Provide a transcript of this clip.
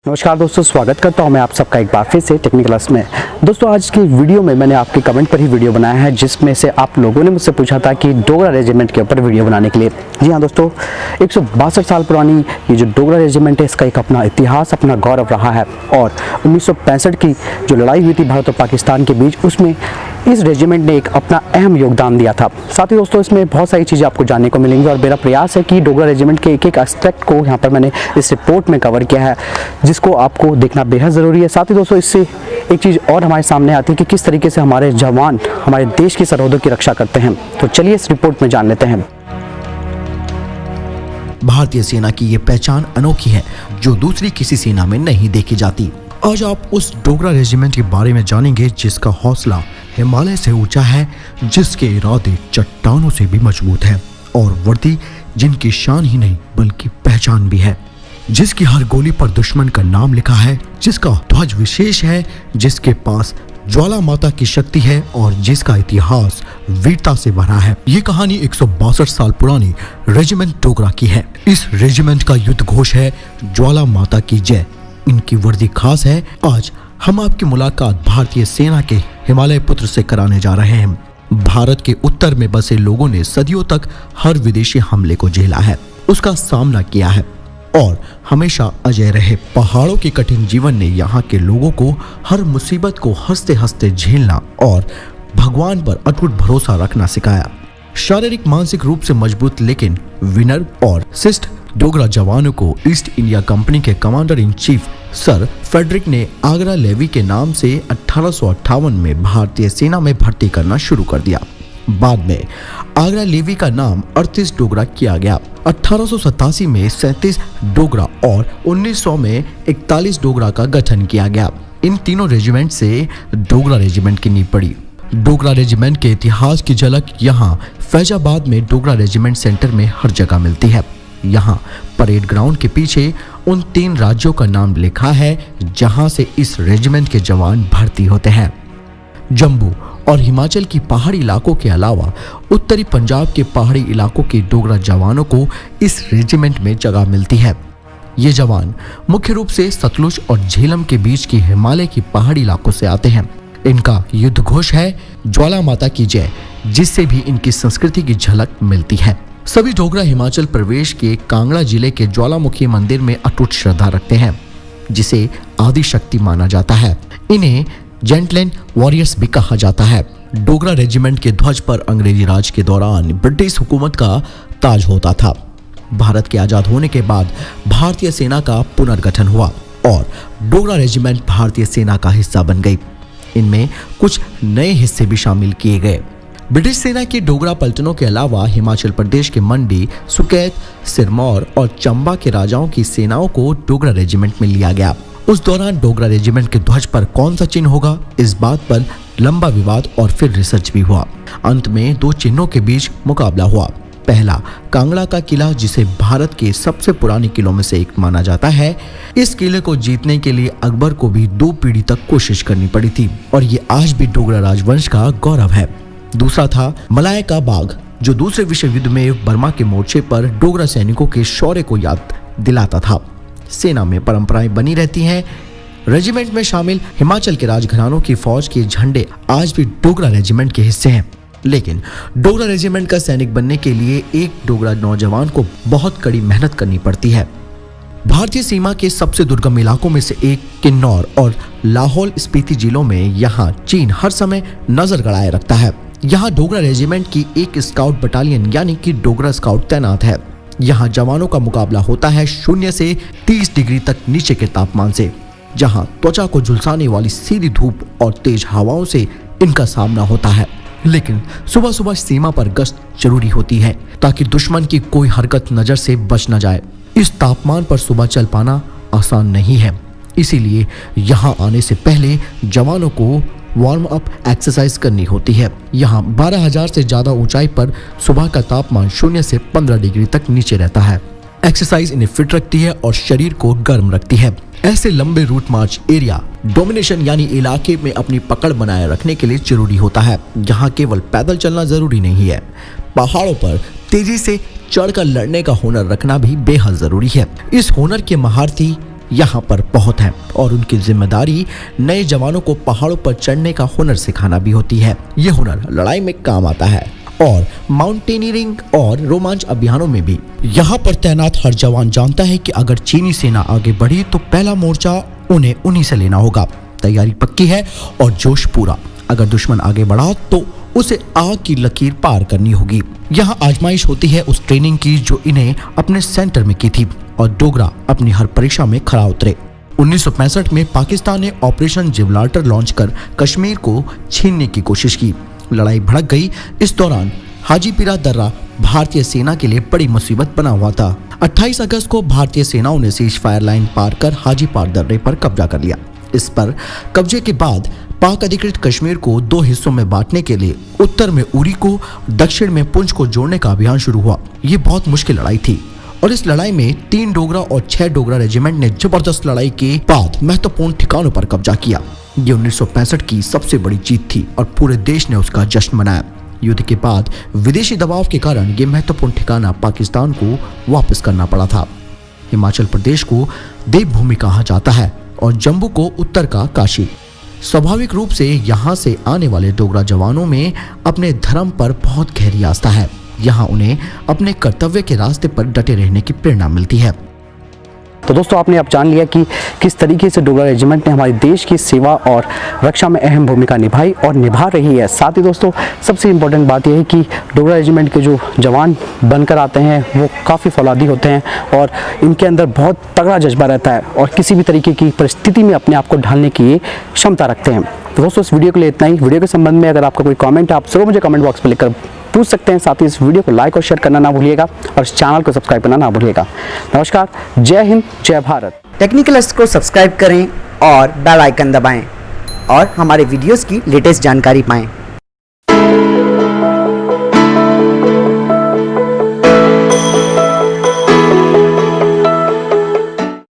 नमस्कार दोस्तों, स्वागत करता हूं मैं आप सबका एक बार फिर से टेक्निकल क्लास में। दोस्तों आज की वीडियो में मैंने आपके कमेंट पर ही वीडियो बनाया है, जिसमें से आप लोगों ने मुझसे पूछा था कि डोगरा रेजिमेंट के ऊपर वीडियो बनाने के लिए। जी हाँ दोस्तों, 162 साल पुरानी ये जो डोगरा रेजिमेंट है, इसका एक अपना इतिहास, अपना गौरव रहा है। और 1965 की जो लड़ाई हुई थी भारत और पाकिस्तान के बीच, उसमें इस रेजिमेंट ने एक अपना अहम योगदान दिया था। साथ ही दोस्तों इसमें बहुत सारी चीज़ें आपको जानने को मिलेंगी और मेरा प्रयास है कि डोगरा रेजिमेंट के एक एक एस्पेक्ट को यहाँ पर मैंने इस रिपोर्ट में कवर किया है, जिसको आपको देखना बेहद ज़रूरी है। साथ ही दोस्तों इससे एक चीज़ और हमारे सामने आती है कि किस तरीके से हमारे जवान हमारे देश की सरहदों की रक्षा करते हैं। तो चलिए इस रिपोर्ट में जान लेते हैं। भारतीय सेना की ये पहचान अनोखी है जो दूसरी किसी सेना में नहीं देखी जाती। आज आप उस डोगरा रेजिमेंट के बारे में जानेंगे जिसका हौसला हिमालय से ऊंचा है, जिसके इरादे चट्टानों से भी मजबूत है और वर्दी जिनकी शान ही नहीं बल्कि पहचान भी है, जिसकी हर गोली पर दुश्मन का नाम लिखा है, जिसका ध्वज विशेष है, जिसके पास ज्वाला माता की शक्ति है और जिसका इतिहास वीरता से भरा है। ये कहानी 162 साल पुरानी रेजिमेंट डोगरा की है। इस रेजिमेंट का युद्ध घोष है ज्वाला माता की जय। इनकी वर्दी खास है। आज हम आपकी मुलाकात भारतीय सेना के हिमालय पुत्र से कराने जा रहे हैं। भारत के उत्तर में बसे लोगों ने सदियों तक हर विदेशी हमले को झेला है, उसका सामना किया है और हमेशा अजय रहे। पहाड़ों के कठिन जीवन ने यहाँ के लोगों को हर मुसीबत को हंसते हंसते झेलना और भगवान पर अटूट भरोसा रखना सिखाया। शारीरिक मानसिक रूप से मजबूत लेकिन विनर और शिष्ट डोगरा जवानों को ईस्ट इंडिया कंपनी के commander in chief sir Frederick ने आगरा लेवी के नाम से 1858 में भारतीय सेना में भर्ती करना शुरू कर दिया। बाद में आगरा लेवी का नाम 38 डोगरा किया गया। 1887 में 37 डोगरा और 1900 में 41 डोगरा का गठन किया गया। इन तीनों रेजिमेंट से डोगरा रेजिमेंट की नींव पड़ी। डोगरा रेजिमेंट के इतिहास की झलक यहाँ फैजाबाद में डोगरा रेजिमेंट सेंटर में हर जगह मिलती है। यहाँ परेड ग्राउंड के पीछे उन 3 राज्यों का नाम लिखा है जहां से इस रेजिमेंट के जवान भर्ती होते हैं। जम्मू और हिमाचल की पहाड़ी इलाकों के अलावा उत्तरी पंजाब के पहाड़ी इलाकों के डोगरा जवानों को इस रेजिमेंट में जगह मिलती है। ये जवान मुख्य रूप से सतलुज और झेलम के बीच की हिमालय की पहाड़ी इलाकों से आते हैं। इनका युद्ध घोष है ज्वाला माता की जय, जिससे भी इनकी संस्कृति की झलक मिलती है। सभी डोगरा हिमाचल प्रदेश के कांगड़ा जिले के ज्वालामुखी मंदिर में अटूट श्रद्धा रखते हैं, जिसे आदि शक्ति माना जाता है। इन्हें जेंटलैंड वॉरियर्स भी कहा जाता है। डोगरा रेजिमेंट के ध्वज पर अंग्रेजी राज के दौरान ब्रिटिश हुकूमत का ताज होता था। भारत के आजाद होने के बाद भारतीय सेना का पुनर्गठन हुआ और डोगरा रेजिमेंट भारतीय सेना का हिस्सा बन गई। इनमें कुछ नए हिस्से भी शामिल किए गए। ब्रिटिश सेना के डोगरा पलटनों के अलावा हिमाचल प्रदेश के मंडी, सुकैत, सिरमौर और चंबा के राजाओं की सेनाओं को डोगरा रेजिमेंट में लिया गया। उस दौरान डोगरा रेजिमेंट के ध्वज पर कौन सा चिन्ह होगा, इस बात पर लंबा विवाद और फिर रिसर्च भी हुआ। अंत में 2 चिन्हों के बीच मुकाबला हुआ। पहला कांगड़ा का किला, जिसे भारत के सबसे पुराने किलों में से एक माना जाता है। इस किले को जीतने के लिए अकबर को भी 2 पीढ़ी तक कोशिश करनी पड़ी थी और ये आज भी डोगरा राजवंश का गौरव है। दूसरा था मलाय का बाग, जो दूसरे विश्व युद्ध में बर्मा के मोर्चे पर डोगरा सैनिकों के शौर्य को याद दिलाता था। सेना में परंपराएं बनी रहती हैं। रेजिमेंट में शामिल हिमाचल के राजघरानों की फौज के झंडे आज भी डोगरा रेजिमेंट के हिस्से हैं। लेकिन डोगरा रेजिमेंट का सैनिक बनने के लिए एक डोगरा नौजवान को बहुत कड़ी मेहनत करनी पड़ती है। भारतीय सीमा के सबसे दुर्गम इलाकों में से एक किन्नौर और लाहौल स्पीति जिलों में यहाँ चीन हर समय नजर गड़ाए रखता है। यहाँ डोगरा रेजिमेंट की एक स्काउट बटालियन यानी कि डोगरा स्काउट तैनात है। यहाँ जवानों का मुकाबला होता है 0 से 30 डिग्री तक नीचे के तापमान से, जहाँ त्वचा को झुलसाने वाली सीधी धूप और तेज हवाओं से इनका सामना होता है। लेकिन सुबह सुबह सीमा पर गश्त जरूरी होती है ताकि दुश्मन की कोई हरकत नजर से बच न जाए। इस तापमान पर सुबह चल पाना आसान नहीं है, इसीलिए यहाँ आने से पहले जवानों को वार्म अप एक्सरसाइज करनी होती है। यहाँ 12,000 से ज्यादा ऊंचाई पर सुबह का तापमान 0 से 15 डिग्री तक नीचे रहता है। एक्सरसाइज इन्हें फिट रखती है और शरीर को गर्म रखती है। ऐसे लंबे रूट मार्च एरिया डोमिनेशन यानी इलाके में अपनी पकड़ बनाए रखने के लिए जरूरी होता है। यहाँ केवल पैदल चलना जरूरी नहीं है, पहाड़ों पर तेजी से चढ़कर लड़ने का हुनर रखना भी बेहद जरूरी है। इस हुनर के महारथी यहाँ पर बहुत है और उनकी जिम्मेदारी नए जवानों को पहाड़ों पर चढ़ने का हुनर सिखाना भी होती है। ये हुनर लड़ाई में काम आता है और माउंटेनियरिंग और रोमांच अभियानों में भी। यहाँ पर तैनात हर जवान जानता है कि अगर चीनी सेना आगे बढ़ी तो पहला मोर्चा उन्हें उन्हीं से लेना होगा। तैयारी पक्की है और जोश पूरा। अगर दुश्मन आगे बढ़ा तो उसे आग की लकीर पार करनी होगी। यहाँ आजमाइश होती है उस ट्रेनिंग की जो इन्हें अपने सेंटर में की थी और डोगरा अपनी हर परीक्षा में खरा उतरे। 1965 में पाकिस्तान ने ऑपरेशन जिब्राल्टर लॉन्च कर कश्मीर को छीनने की कोशिश की। लड़ाई भड़क गई। इस दौरान हाजीपीरा दर्रा भारतीय सेना के लिए बड़ी मुसीबत बना हुआ था। 28 अगस्त को भारतीय सेनाओं ने सीज फायर लाइन पार कर हाजीपार दर्रे पर कब्जा कर लिया। इस पर कब्जे के बाद पाक अधिकृत कश्मीर को 2 हिस्सों में बांटने के लिए उत्तर में उरी को, दक्षिण में पुंछ को जोड़ने का अभियान शुरू हुआ। ये बहुत मुश्किल लड़ाई थी और इस लड़ाई में 3 डोगरा और 6 डोगरा रेजिमेंट ने जबरदस्त लड़ाई के बाद महत्वपूर्ण ठिकानों पर कब्जा किया। ये 1965 की सबसे बड़ी जीत थी और पूरे देश ने उसका जश्न मनाया। युद्ध के बाद विदेशी दबाव के कारण ये महत्वपूर्ण ठिकाना पाकिस्तान को वापस करना पड़ा था। हिमाचल प्रदेश को देवभूमि कहा जाता है और जम्मू को उत्तर का काशी। स्वाभाविक रूप से यहाँ से आने वाले डोगरा जवानों में अपने धर्म पर बहुत गहरी आस्था है। यहाँ उन्हें अपने कर्तव्य के रास्ते पर डटे रहने की प्रेरणा मिलती है। तो दोस्तों आपने अब जान लिया कि किस तरीके से डोगरा रेजिमेंट ने हमारे देश की सेवा और रक्षा में अहम भूमिका निभाई और निभा रही है। साथ ही दोस्तों सबसे इम्पोर्टेंट बात यह है कि डोगरा रेजिमेंट के जो जवान बनकर आते हैं वो काफ़ी फौलादी होते हैं और इनके अंदर बहुत तगड़ा जज्बा रहता है और किसी भी तरीके की परिस्थिति में अपने आप को ढालने की क्षमता रखते हैं। तो दोस्तों इस वीडियो के लिए इतना ही। वीडियो के संबंध में अगर आपका कोई कमेंट है आप जरूर मुझे कमेंट बॉक्स में लिखकर पूछ सकते हैं। साथ ही इस वीडियो को लाइक और शेयर करना ना भूलिएगा और इस चैनल को सब्सक्राइब करना ना भूलिएगा। नमस्कार, जय हिंद, जय भारत। टेक्निकलिस्ट को सब्सक्राइब करें और बेल आइकन दबाएं और हमारे वीडियोस की लेटेस्ट जानकारी पाएं।